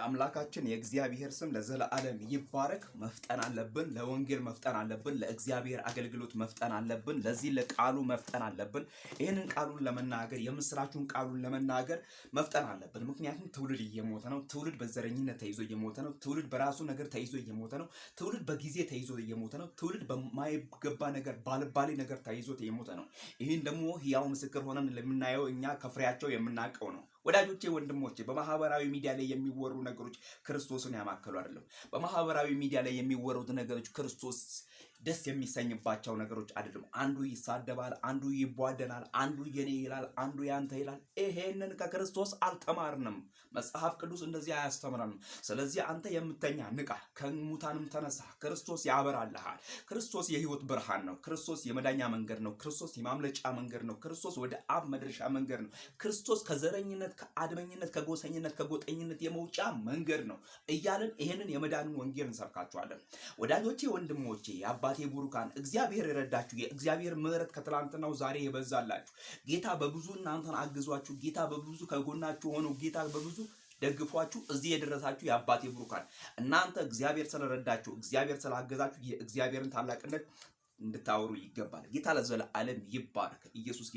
የአምላካችን የእግዚአብሔር ስም ለዘላለም ይባረክ። መፍጠን አለብን፣ ለወንጌል መፍጠን አለብን፣ ለእግዚአብሔር አገልግሎት መፍጠን አለብን፣ ለዚህ ለቃሉ መፍጠን አለብን። ይህንን ቃሉን ለመናገር የምስራቹን ቃሉን ለመናገር መፍጠን አለብን። ምክንያቱም ትውልድ እየሞተ ነው። ትውልድ በዘረኝነት ተይዞ እየሞተ ነው። ትውልድ በራሱ ነገር ተይዞ እየሞተ ነው። ትውልድ በጊዜ ተይዞ እየሞተ ነው። ትውልድ በማይገባ ነገር ባልባሌ ነገር ተይዞ እየሞተ ነው። ይህን ደግሞ ሕያው ምስክር ሆነን ለምናየው እኛ ከፍሬያቸው የምናውቀው ነው። ወዳጆቼ ወንድሞቼ፣ በማህበራዊ ሚዲያ ላይ የሚወሩ ነገሮች ክርስቶስን ያማከሉ አይደለም። በማህበራዊ ሚዲያ ላይ የሚወሩት ነገሮች ክርስቶስ ደስ የሚሰኝባቸው ነገሮች አይደለም። አንዱ ይሳደባል፣ አንዱ ይቧደናል፣ አንዱ የኔ ይላል፣ አንዱ ያንተ ይላል። ይሄንን ከክርስቶስ አልተማርንም። መጽሐፍ ቅዱስ እንደዚህ አያስተምረንም። ስለዚህ አንተ የምተኛ ንቃ፣ ከሙታንም ተነሳ። ክርስቶስ ያበራልሃል። ክርስቶስ የህይወት ብርሃን ነው። ክርስቶስ የመዳኛ መንገድ ነው። ክርስቶስ የማምለጫ መንገድ ነው። ክርስቶስ ወደ አብ መድረሻ መንገድ ነው። ክርስቶስ ከዘረኝነት፣ ከአድመኝነት፣ ከጎሰኝነት፣ ከጎጠኝነት የመውጫ መንገድ ነው እያልን ይሄንን የመዳንን ወንጌል እንሰብካችኋለን። ወዳጆቼ ወንድሞቼ፣ የአባቴ ቡሩካን፣ እግዚአብሔር የረዳችሁ የእግዚአብሔር ምሕረት ከትላንትናው ዛሬ የበዛላችሁ ጌታ በብዙ እናንተን አግዟችሁ፣ ጌታ በብዙ ከጎናችሁ ሆኖ፣ ጌታ በብዙ ደግፏችሁ እዚህ የደረሳችሁ የአባቴ ቡሩካን፣ እናንተ እግዚአብሔር ስለረዳችሁ፣ እግዚአብሔር ስላገዛችሁ የእግዚአብሔርን ታላቅነት እንድታወሩ ይገባል። ጌታ ለዘላለም ይባረክ። ኢየሱስ